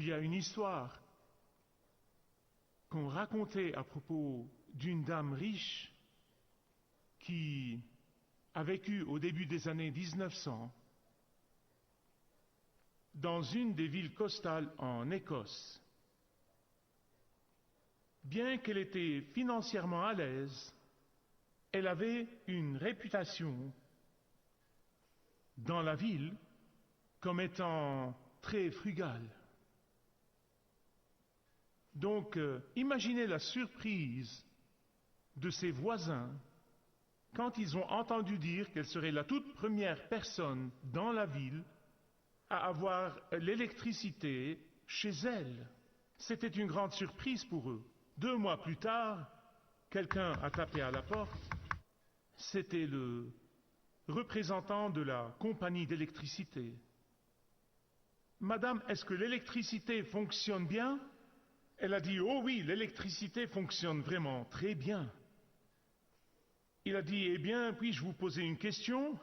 il y a une histoire qu'on racontait à propos d'une dame riche qui a vécu au début des années 1900 dans une des villes costales en Écosse. Bien qu'elle était financièrement à l'aise, elle avait une réputation dans la ville comme étant très frugale. Donc, imaginez la surprise de ses voisins quand ils ont entendu dire qu'elle serait la toute première personne dans la ville à avoir l'électricité chez elle. C'était une grande surprise pour eux. 2 mois plus tard, quelqu'un a tapé à la porte. C'était le représentant de la compagnie d'électricité. « Madame, est-ce que l'électricité fonctionne bien ?» Elle a dit « Oh oui, l'électricité fonctionne vraiment très bien. » Il a dit « Eh bien, puis-je vous poser une question ?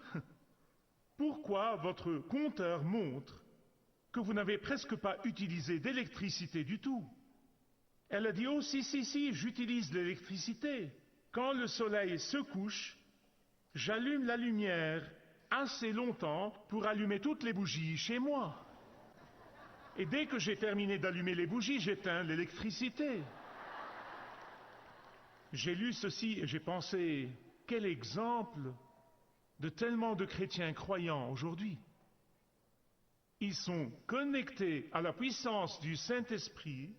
Pourquoi votre compteur montre que vous n'avez presque pas utilisé d'électricité du tout ?» Elle a dit « Oh si, j'utilise l'électricité. Quand le soleil se couche, j'allume la lumière assez longtemps pour allumer toutes les bougies chez moi. Et dès que j'ai terminé d'allumer les bougies, j'éteins l'électricité. » J'ai lu ceci et j'ai pensé, quel exemple de tellement de chrétiens croyants aujourd'hui. Ils sont connectés à la puissance du Saint-Esprit,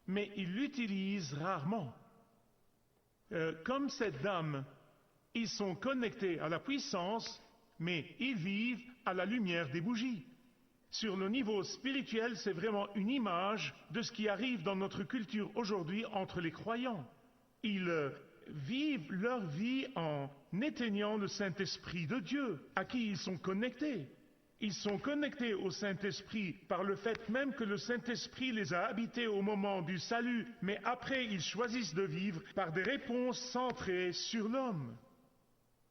mais ils l'utilisent rarement. Comme cette dame, ils sont connectés à la puissance, mais ils vivent à la lumière des bougies. Sur le niveau spirituel, c'est vraiment une image de ce qui arrive dans notre culture aujourd'hui entre les croyants. Ils vivent leur vie en éteignant le Saint-Esprit de Dieu, à qui ils sont connectés. Ils sont connectés au Saint-Esprit par le fait même que le Saint-Esprit les a habités au moment du salut, mais après ils choisissent de vivre par des réponses centrées sur l'homme.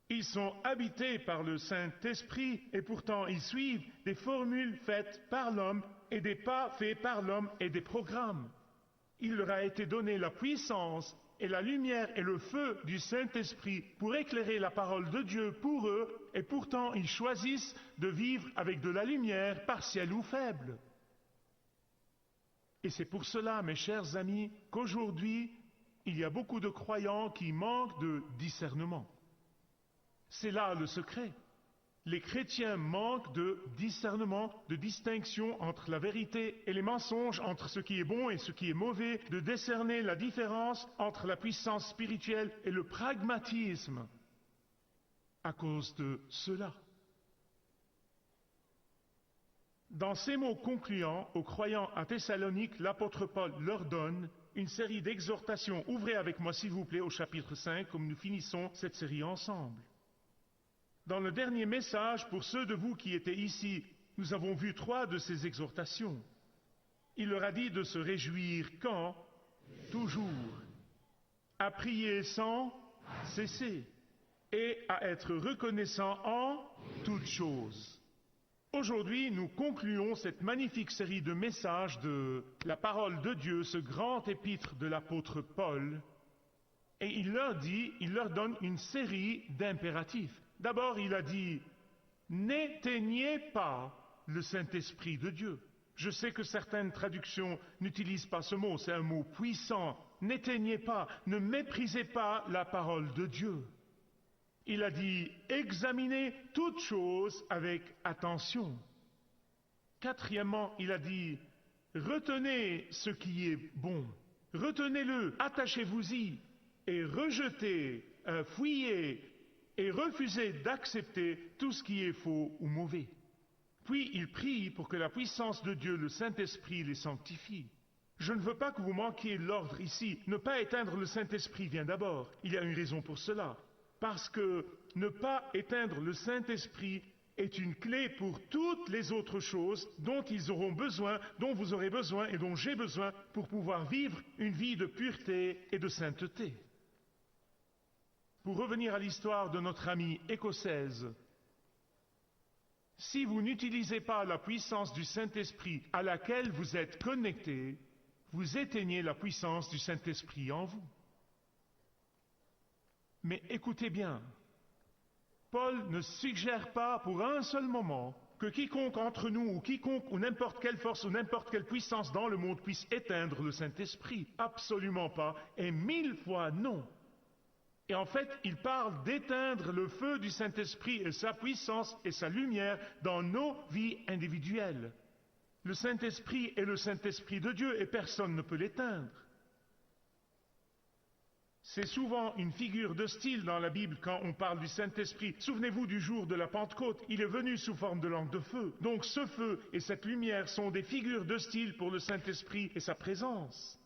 Ils sont habités par le Saint-Esprit et pourtant ils suivent des formules faites par l'homme et des pas faits par l'homme et des programmes. Il leur a été donné la puissance et la lumière et le feu du Saint-Esprit pour éclairer la parole de Dieu pour eux, et pourtant ils choisissent de vivre avec de la lumière partielle ou faible. Et c'est pour cela, mes chers amis, qu'aujourd'hui, il y a beaucoup de croyants qui manquent de discernement. C'est là le secret. Les chrétiens manquent de discernement, de distinction entre la vérité et les mensonges, entre ce qui est bon et ce qui est mauvais, de décerner la différence entre la puissance spirituelle et le pragmatisme. À cause de cela. Dans ces mots concluants aux croyants à Thessalonique, l'apôtre Paul leur donne une série d'exhortations. Ouvrez avec moi s'il vous plaît au chapitre 5, comme nous finissons cette série ensemble. Dans le dernier message, pour ceux de vous qui étaient ici, nous avons vu 3 de ces exhortations. Il leur a dit de se réjouir quand? Toujours. À prier sans cesser. Et à être reconnaissant en toutes choses. Aujourd'hui, nous concluons cette magnifique série de messages de la parole de Dieu, ce grand épître de l'apôtre Paul. Et il leur donne une série d'impératifs. D'abord, il a dit, n'éteignez pas le Saint-Esprit de Dieu. Je sais que certaines traductions n'utilisent pas ce mot, c'est un mot puissant. N'éteignez pas, ne méprisez pas la parole de Dieu. Il a dit, examinez toutes choses avec attention. Quatrièmement, il a dit, retenez ce qui est bon. Retenez-le, attachez-vous-y et rejetez, fuyez et refusez d'accepter tout ce qui est faux ou mauvais. Puis il prie pour que la puissance de Dieu, le Saint-Esprit, les sanctifie. Je ne veux pas que vous manquiez l'ordre ici. Ne pas éteindre le Saint-Esprit vient d'abord. Il y a une raison pour cela. Parce que ne pas éteindre le Saint-Esprit est une clé pour toutes les autres choses dont ils auront besoin, dont vous aurez besoin et dont j'ai besoin pour pouvoir vivre une vie de pureté et de sainteté. Pour revenir à l'histoire de notre amie écossaise, Si vous n'utilisez pas la puissance du Saint-Esprit à laquelle vous êtes connecté, vous éteignez la puissance du Saint-Esprit en vous. Mais écoutez bien, Paul ne suggère pas pour un seul moment que quiconque entre nous ou quiconque ou n'importe quelle force ou n'importe quelle puissance dans le monde puisse éteindre le Saint-Esprit. Absolument pas, et 1000 fois non. Et en fait, il parle d'éteindre le feu du Saint-Esprit et sa puissance et sa lumière dans nos vies individuelles. Le Saint-Esprit est le Saint-Esprit de Dieu et personne ne peut l'éteindre. C'est souvent une figure de style dans la Bible quand on parle du Saint-Esprit. Souvenez-vous du jour de la Pentecôte, il est venu sous forme de langue de feu. Donc ce feu et cette lumière sont des figures de style pour le Saint-Esprit et sa présence.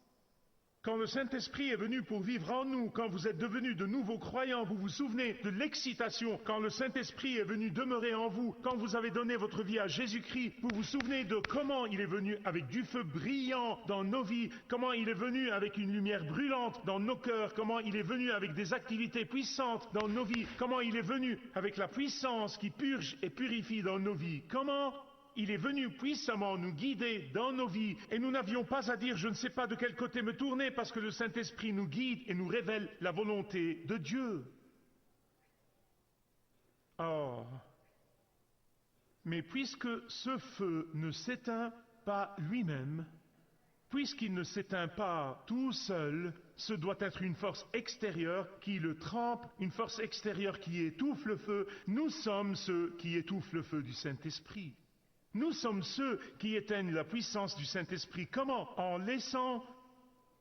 Quand le Saint-Esprit est venu pour vivre en nous, quand vous êtes devenus de nouveaux croyants, vous vous souvenez de l'excitation. Quand le Saint-Esprit est venu demeurer en vous, quand vous avez donné votre vie à Jésus-Christ, vous vous souvenez de comment il est venu avec du feu brillant dans nos vies, comment il est venu avec une lumière brûlante dans nos cœurs, comment il est venu avec des activités puissantes dans nos vies, comment il est venu avec la puissance qui purge et purifie dans nos vies, comment il est venu puissamment nous guider dans nos vies et nous n'avions pas à dire je ne sais pas de quel côté me tourner parce que le Saint-Esprit nous guide et nous révèle la volonté de Dieu. Or, mais puisque ce feu ne s'éteint pas lui-même, puisqu'il ne s'éteint pas tout seul, ce doit être une force extérieure qui le trempe, une force extérieure qui étouffe le feu. Nous sommes ceux qui étouffent le feu du Saint-Esprit. Nous sommes ceux qui éteignent la puissance du Saint-Esprit. Comment? En laissant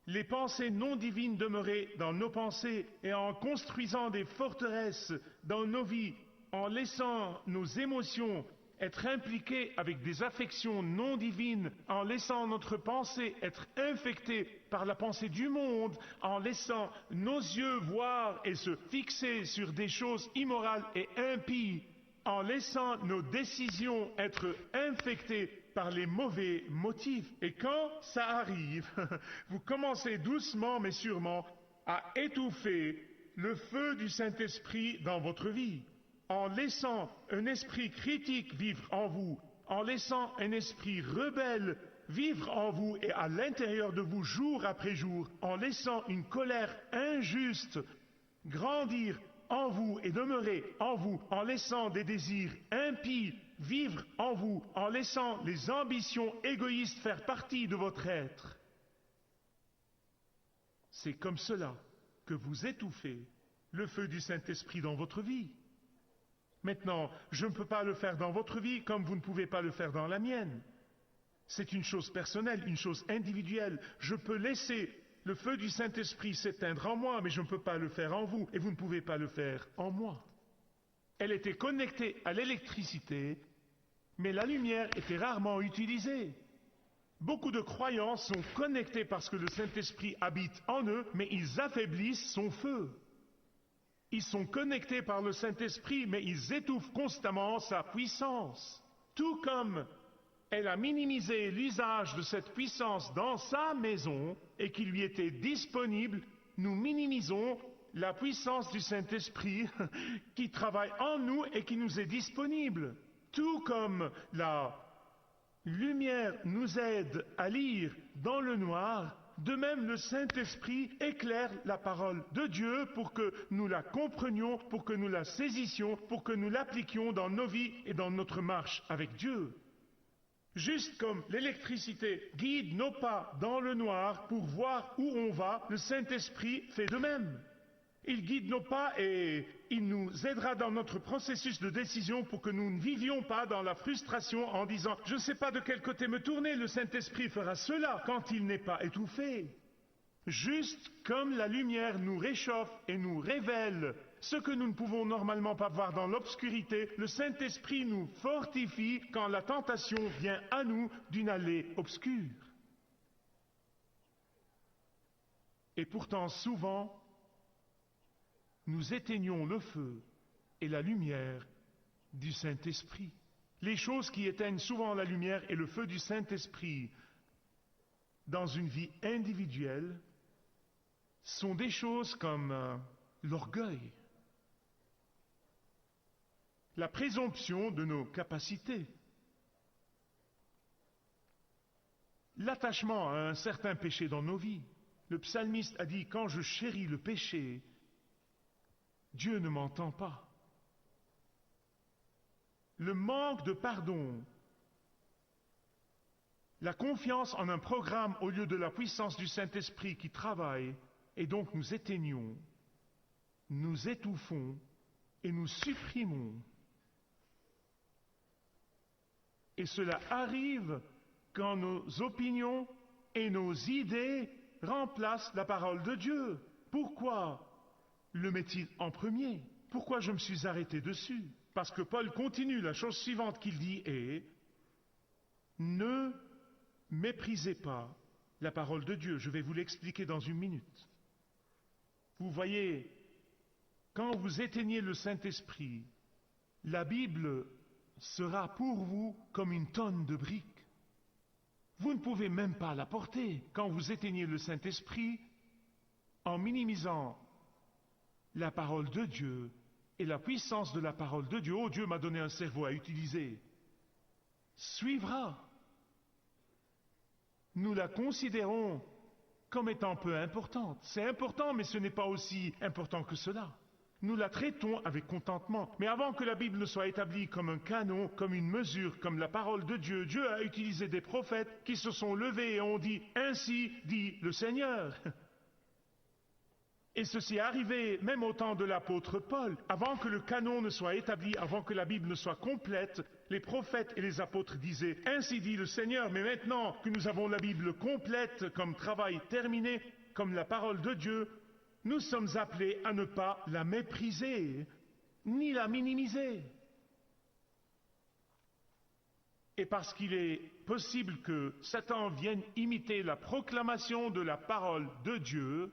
les pensées non divines demeurer dans nos pensées et en construisant des forteresses dans nos vies, en laissant nos émotions être impliquées avec des affections non divines, en laissant notre pensée être infectée par la pensée du monde, en laissant nos yeux voir et se fixer sur des choses immorales et impies, en laissant nos décisions être infectées par les mauvais motifs. Et quand ça arrive, vous commencez doucement mais sûrement à étouffer le feu du Saint-Esprit dans votre vie, en laissant un esprit critique vivre en vous, en laissant un esprit rebelle vivre en vous et à l'intérieur de vous jour après jour, en laissant une colère injuste grandir en vous et demeurer en vous, en laissant des désirs impies vivre en vous, en laissant les ambitions égoïstes faire partie de votre être. C'est comme cela que vous étouffez le feu du Saint-Esprit dans votre vie. Maintenant, je ne peux pas le faire dans votre vie comme vous ne pouvez pas le faire dans la mienne. C'est une chose personnelle, une chose individuelle. Je peux laisser le feu du Saint-Esprit s'éteindre en moi, mais je ne peux pas le faire en vous, et vous ne pouvez pas le faire en moi. Elle était connectée à l'électricité, mais la lumière était rarement utilisée. Beaucoup de croyants sont connectés parce que le Saint-Esprit habite en eux, mais ils affaiblissent son feu. Ils sont connectés par le Saint-Esprit, mais ils étouffent constamment sa puissance. Tout comme elle a minimisé l'usage de cette puissance dans sa maison et qui lui était disponible, nous minimisons la puissance du Saint-Esprit qui travaille en nous et qui nous est disponible. Tout comme la lumière nous aide à lire dans le noir, de même le Saint-Esprit éclaire la parole de Dieu pour que nous la comprenions, pour que nous la saisissions, pour que nous l'appliquions dans nos vies et dans notre marche avec Dieu. Juste comme l'électricité guide nos pas dans le noir pour voir où on va, le Saint-Esprit fait de même. Il guide nos pas et il nous aidera dans notre processus de décision pour que nous ne vivions pas dans la frustration en disant « Je ne sais pas de quel côté me tourner, le Saint-Esprit fera cela » quand il n'est pas étouffé. Juste comme la lumière nous réchauffe et nous révèle ce que nous ne pouvons normalement pas voir dans l'obscurité, le Saint-Esprit nous fortifie quand la tentation vient à nous d'une allée obscure. Et pourtant, souvent, nous éteignons le feu et la lumière du Saint-Esprit. Les choses qui éteignent souvent la lumière et le feu du Saint-Esprit dans une vie individuelle sont des choses comme l'orgueil, la présomption de nos capacités. L'attachement à un certain péché dans nos vies. Le psalmiste a dit, quand je chéris le péché, Dieu ne m'entend pas. Le manque de pardon, la confiance en un programme au lieu de la puissance du Saint-Esprit qui travaille, et donc nous éteignons, nous étouffons et nous supprimons. Et cela arrive quand nos opinions et nos idées remplacent la parole de Dieu. Pourquoi le met-il en premier? Pourquoi je me suis arrêté dessus? Parce que Paul continue, la chose suivante qu'il dit est « Ne méprisez pas la parole de Dieu ». Je vais vous l'expliquer dans une minute. Vous voyez, quand vous éteignez le Saint-Esprit, la Bible sera pour vous comme une tonne de briques. Vous ne pouvez même pas la porter. Quand vous éteignez le Saint-Esprit, en minimisant la parole de Dieu et la puissance de la parole de Dieu, oh Dieu m'a donné un cerveau à utiliser, suivra. Nous la considérons comme étant peu importante. C'est important, mais ce n'est pas aussi important que cela. Nous la traitons avec contentement. Mais avant que la Bible ne soit établie comme un canon, comme une mesure, comme la parole de Dieu, Dieu a utilisé des prophètes qui se sont levés et ont dit « Ainsi dit le Seigneur ». Et ceci est arrivé même au temps de l'apôtre Paul. Avant que le canon ne soit établi, avant que la Bible ne soit complète, les prophètes et les apôtres disaient « Ainsi dit le Seigneur ». Mais maintenant que nous avons la Bible complète comme travail terminé, comme la parole de Dieu, nous sommes appelés à ne pas la mépriser, ni la minimiser. Et parce qu'il est possible que Satan vienne imiter la proclamation de la parole de Dieu,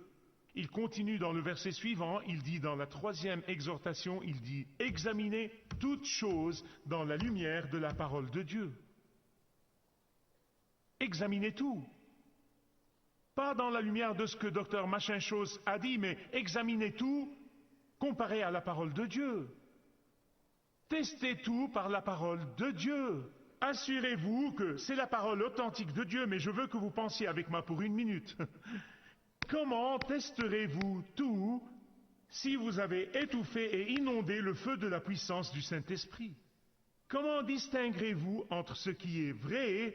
il continue dans le verset suivant, il dit dans la 3e exhortation, il dit « Examinez toutes choses dans la lumière de la parole de Dieu ». Examinez tout. Pas dans la lumière de ce que docteur Machin Chose a dit, mais examinez tout comparé à la parole de Dieu. Testez tout par la parole de Dieu. Assurez-vous que c'est la parole authentique de Dieu, mais je veux que vous pensiez avec moi pour une minute. Comment testerez-vous tout si vous avez étouffé et inondé le feu de la puissance du Saint-Esprit? Comment distinguerez-vous entre ce qui est vrai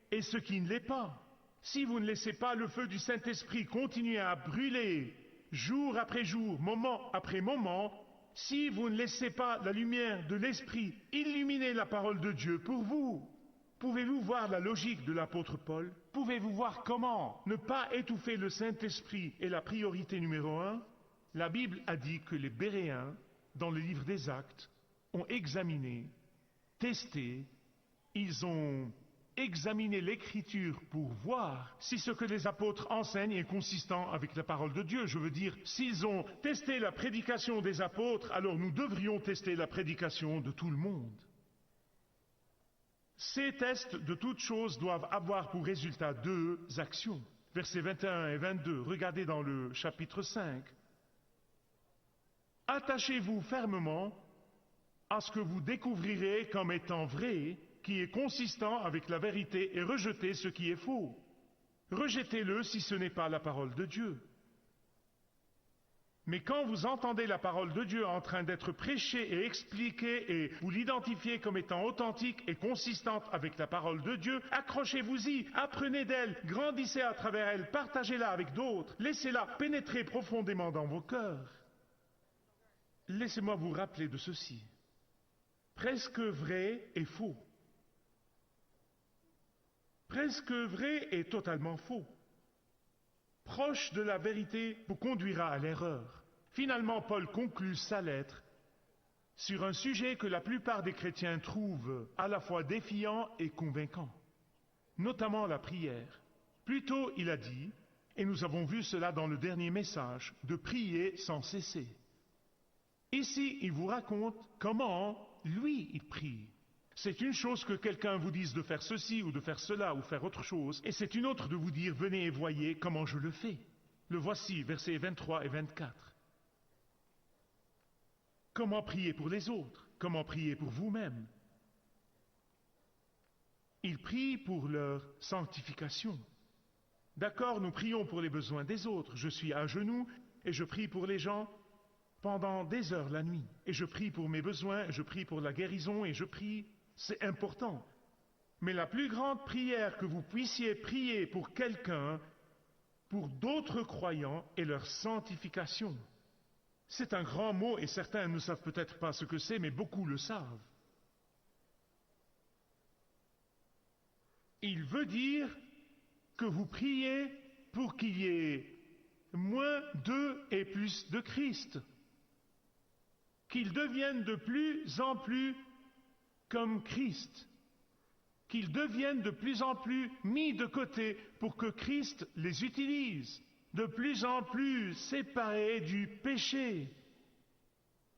et ce qui ne l'est pas? Si vous ne laissez pas le feu du Saint-Esprit continuer à brûler jour après jour, moment après moment, si vous ne laissez pas la lumière de l'Esprit illuminer la parole de Dieu pour vous, pouvez-vous voir la logique de l'apôtre Paul? Pouvez-vous voir comment ne pas étouffer le Saint-Esprit est la priorité numéro 1? La Bible a dit que les Béréens, dans le livre des Actes, ont examiné, testé, ils ont examiner l'Écriture pour voir si ce que les apôtres enseignent est consistant avec la parole de Dieu. Je veux dire, s'ils ont testé la prédication des apôtres, alors nous devrions tester la prédication de tout le monde. Ces tests de toutes choses doivent avoir pour résultat 2 actions. Versets 21 et 22, regardez dans le chapitre 5. Attachez-vous fermement à ce que vous découvrirez comme étant vrai, qui est consistant avec la vérité, et rejetez ce qui est faux. Rejetez-le si ce n'est pas la parole de Dieu. Mais quand vous entendez la parole de Dieu en train d'être prêchée et expliquée, et vous l'identifiez comme étant authentique et consistante avec la parole de Dieu, accrochez-vous-y, apprenez d'elle, grandissez à travers elle, partagez-la avec d'autres, laissez-la pénétrer profondément dans vos cœurs. Laissez-moi vous rappeler de ceci. Presque vrai et faux. Presque vrai et totalement faux. Proche de la vérité vous conduira à l'erreur. Finalement, Paul conclut sa lettre sur un sujet que la plupart des chrétiens trouvent à la fois défiant et convaincant, notamment la prière. Plutôt, il a dit, et nous avons vu cela dans le dernier message, de prier sans cesser. Ici, il vous raconte comment lui, il prie. C'est une chose que quelqu'un vous dise de faire ceci ou de faire cela ou faire autre chose, et c'est une autre de vous dire, venez et voyez comment je le fais. Le voici, versets 23 et 24. Comment prier pour les autres? comment prier pour vous-même. Ils prient pour leur sanctification. D'accord, nous prions pour les besoins des autres. Je suis à genoux et je prie pour les gens pendant des heures la nuit. Et je prie pour mes besoins, je prie pour la guérison et je prie. C'est important. Mais la plus grande prière que vous puissiez prier pour quelqu'un, pour d'autres croyants, est leur sanctification. C'est un grand mot et certains ne savent peut-être pas ce que c'est, mais beaucoup le savent. Il veut dire que vous priez pour qu'il y ait moins d'eux et plus de Christ. Qu'ils deviennent de plus en plus comme Christ. Qu'ils deviennent de plus en plus mis de côté pour que Christ les utilise. De plus en plus séparés du péché.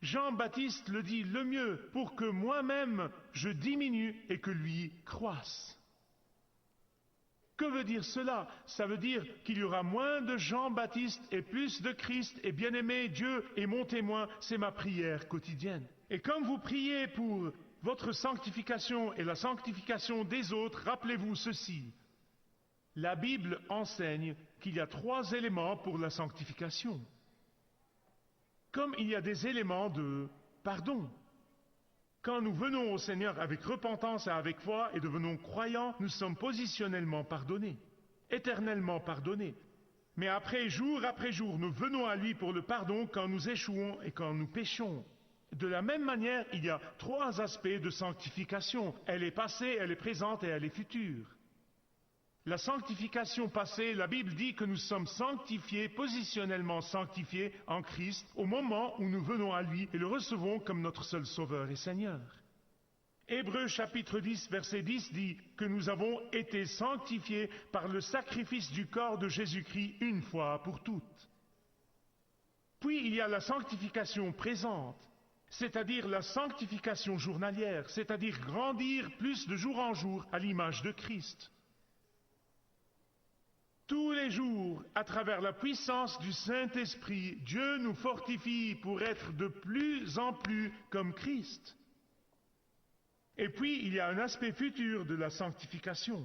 Jean-Baptiste le dit le mieux, pour que moi-même je diminue et que lui croisse. Que veut dire cela? Ça veut dire qu'il y aura moins de Jean-Baptiste et plus de Christ, et bien-aimé, Dieu est mon témoin, c'est ma prière quotidienne. Et comme vous priez pour votre sanctification et la sanctification des autres, rappelez-vous ceci. La Bible enseigne qu'il y a 3 éléments pour la sanctification. Comme il y a des éléments de pardon. Quand nous venons au Seigneur avec repentance et avec foi et devenons croyants, nous sommes positionnellement pardonnés, éternellement pardonnés. Mais après jour, nous venons à lui pour le pardon quand nous échouons et quand nous péchons. De la même manière, il y a 3 aspects de sanctification. Elle est passée, elle est présente et elle est future. La sanctification passée, la Bible dit que nous sommes sanctifiés, positionnellement sanctifiés en Christ, au moment où nous venons à lui et le recevons comme notre seul Sauveur et Seigneur. Hébreux chapitre 10, verset 10 dit que nous avons été sanctifiés par le sacrifice du corps de Jésus-Christ une fois pour toutes. Puis il y a la sanctification présente, c'est-à-dire la sanctification journalière, c'est-à-dire grandir plus de jour en jour à l'image de Christ. Tous les jours, à travers la puissance du Saint-Esprit, Dieu nous fortifie pour être de plus en plus comme Christ. Et puis, il y a un aspect futur de la sanctification.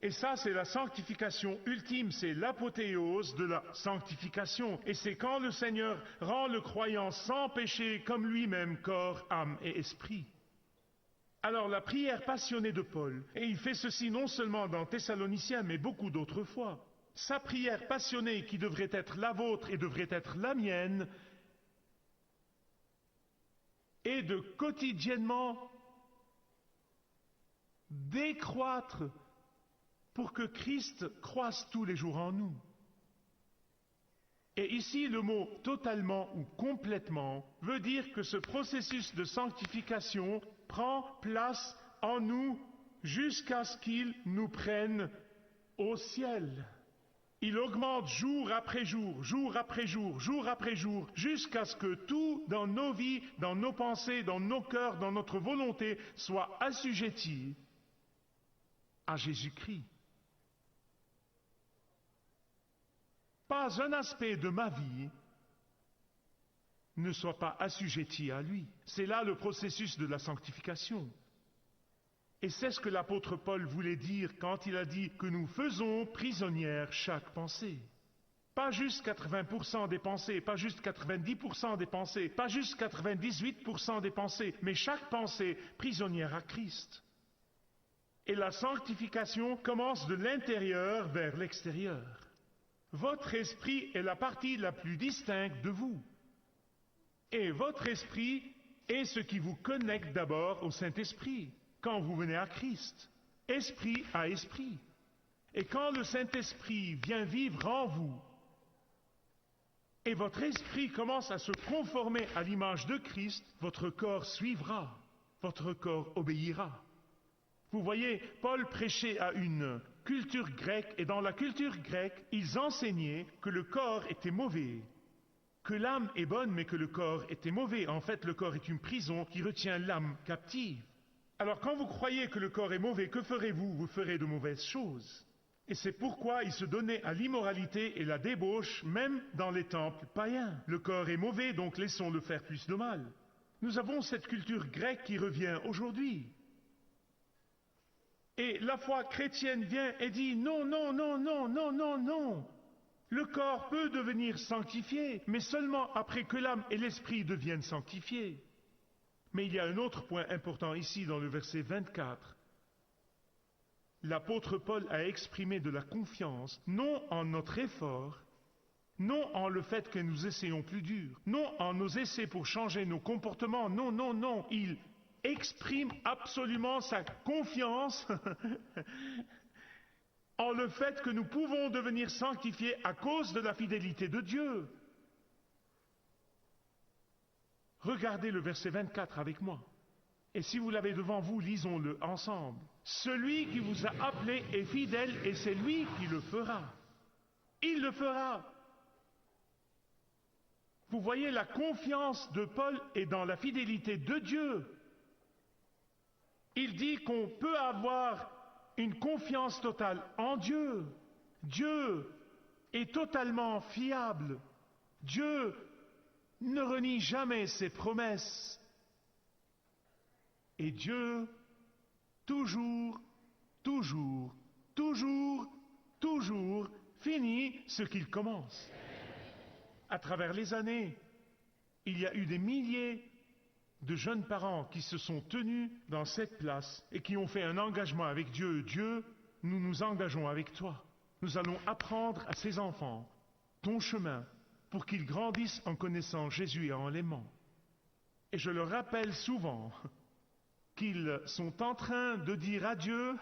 Et ça, c'est la sanctification ultime, c'est l'apothéose de la sanctification. Et c'est quand le Seigneur rend le croyant sans péché comme lui-même, corps, âme et esprit. Alors la prière passionnée de Paul, et il fait ceci non seulement dans Thessaloniciens, mais beaucoup d'autres fois. Sa prière passionnée qui devrait être la vôtre et devrait être la mienne est de quotidiennement décroître pour que Christ croisse tous les jours en nous. Et ici, le mot totalement ou complètement veut dire que ce processus de sanctification prend place en nous jusqu'à ce qu'il nous prenne au ciel. Il augmente jour après jour, jour après jour, jour après jour, jusqu'à ce que tout dans nos vies, dans nos pensées, dans nos cœurs, dans notre volonté, soit assujetti à Jésus-Christ. Pas un aspect de ma vie ne soit pas assujetti à lui. C'est là le processus de la sanctification. Et c'est ce que l'apôtre Paul voulait dire quand il a dit que nous faisons prisonnière chaque pensée. Pas juste 80% des pensées, pas juste 90% des pensées, pas juste 98% des pensées, mais chaque pensée prisonnière à Christ. Et la sanctification commence de l'intérieur vers l'extérieur. Votre esprit est la partie la plus distincte de vous. Et votre esprit est ce qui vous connecte d'abord au Saint-Esprit. Quand vous venez à Christ, esprit à esprit. Et quand le Saint-Esprit vient vivre en vous, et votre esprit commence à se conformer à l'image de Christ, votre corps suivra, votre corps obéira. Vous voyez, Paul prêchait à une culture grecque, et dans la culture grecque, ils enseignaient que le corps était mauvais, que l'âme est bonne, mais que le corps était mauvais. En fait, le corps est une prison qui retient l'âme captive. Alors quand vous croyez que le corps est mauvais, que ferez-vous? Vous ferez de mauvaises choses. Et c'est pourquoi il se donnait à l'immoralité et la débauche, même dans les temples païens. Le corps est mauvais, donc laissons-le faire plus de mal. Nous avons cette culture grecque qui revient aujourd'hui. Et la foi chrétienne vient et dit non, non, non, non, non, non, non. Le corps peut devenir sanctifié, mais seulement après que l'âme et l'esprit deviennent sanctifiés. Mais il y a un autre point important ici dans le verset 24. L'apôtre Paul a exprimé de la confiance, non en notre effort, non en le fait que nous essayons plus dur, non en nos essais pour changer nos comportements, non, non, non. Il exprime absolument sa confiance en le fait que nous pouvons devenir sanctifiés à cause de la fidélité de Dieu. Regardez le verset 24 avec moi. Et si vous l'avez devant vous, lisons-le ensemble. Celui qui vous a appelé est fidèle et c'est lui qui le fera. Il le fera. Vous voyez, la confiance de Paul est dans la fidélité de Dieu. Il dit qu'on peut avoir une confiance totale en Dieu. Dieu est totalement fiable. Dieu ne renie jamais ses promesses. Et Dieu, toujours, toujours, toujours, toujours, finit ce qu'il commence. À travers les années, il y a eu des milliers de jeunes parents qui se sont tenus dans cette place et qui ont fait un engagement avec Dieu. Dieu, nous nous engageons avec toi. Nous allons apprendre à ces enfants ton chemin pour qu'ils grandissent en connaissant Jésus et en l'aimant. Et je leur rappelle souvent qu'ils sont en train de dire à Dieu,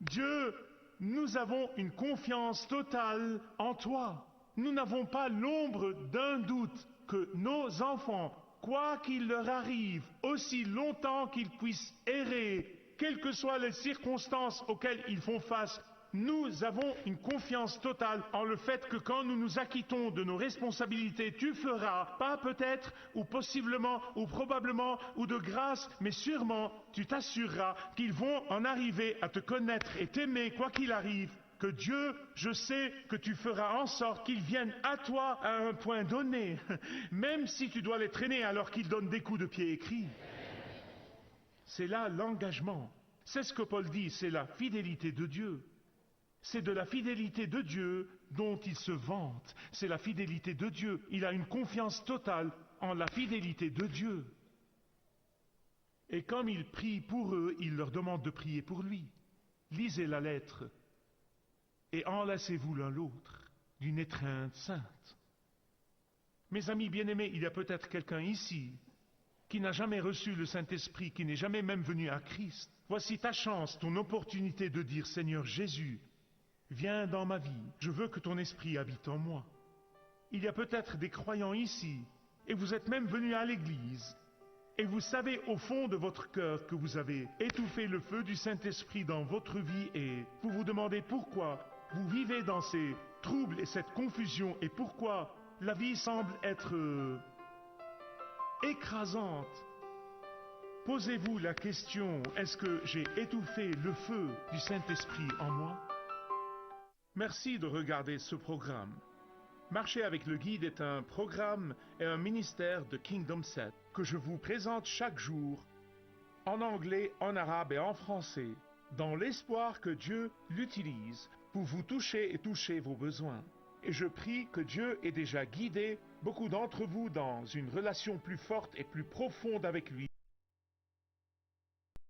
Dieu, nous avons une confiance totale en toi. Nous n'avons pas l'ombre d'un doute que nos enfants, quoi qu'il leur arrive, aussi longtemps qu'ils puissent errer, quelles que soient les circonstances auxquelles ils font face, nous avons une confiance totale en le fait que quand nous nous acquittons de nos responsabilités, tu feras, pas peut-être, ou possiblement, ou probablement, ou de grâce, mais sûrement, tu t'assureras qu'ils vont en arriver à te connaître et t'aimer, quoi qu'il arrive, que Dieu, je sais que tu feras en sorte qu'ils viennent à toi à un point donné, même si tu dois les traîner alors qu'ils donnent des coups de pied et crient. C'est là l'engagement. C'est ce que Paul dit, c'est la fidélité de Dieu. C'est de la fidélité de Dieu dont il se vante. C'est la fidélité de Dieu. Il a une confiance totale en la fidélité de Dieu. Et comme il prie pour eux, il leur demande de prier pour lui. Lisez la lettre et enlacez-vous l'un l'autre d'une étreinte sainte. Mes amis bien-aimés, il y a peut-être quelqu'un ici qui n'a jamais reçu le Saint-Esprit, qui n'est jamais même venu à Christ. Voici ta chance, ton opportunité de dire, Seigneur Jésus, viens dans ma vie, je veux que ton esprit habite en moi. Il y a peut-être des croyants ici, et vous êtes même venus à l'église, et vous savez au fond de votre cœur que vous avez étouffé le feu du Saint-Esprit dans votre vie, et vous vous demandez pourquoi vous vivez dans ces troubles et cette confusion, et pourquoi la vie semble être écrasante. Posez-vous la question, est-ce que j'ai étouffé le feu du Saint-Esprit en moi? Merci de regarder ce programme. Marcher avec le guide est un programme et un ministère de Kingdom 7 que je vous présente chaque jour en anglais, en arabe et en français, dans l'espoir que Dieu l'utilise pour vous toucher et toucher vos besoins. Et je prie que Dieu ait déjà guidé beaucoup d'entre vous dans une relation plus forte et plus profonde avec lui.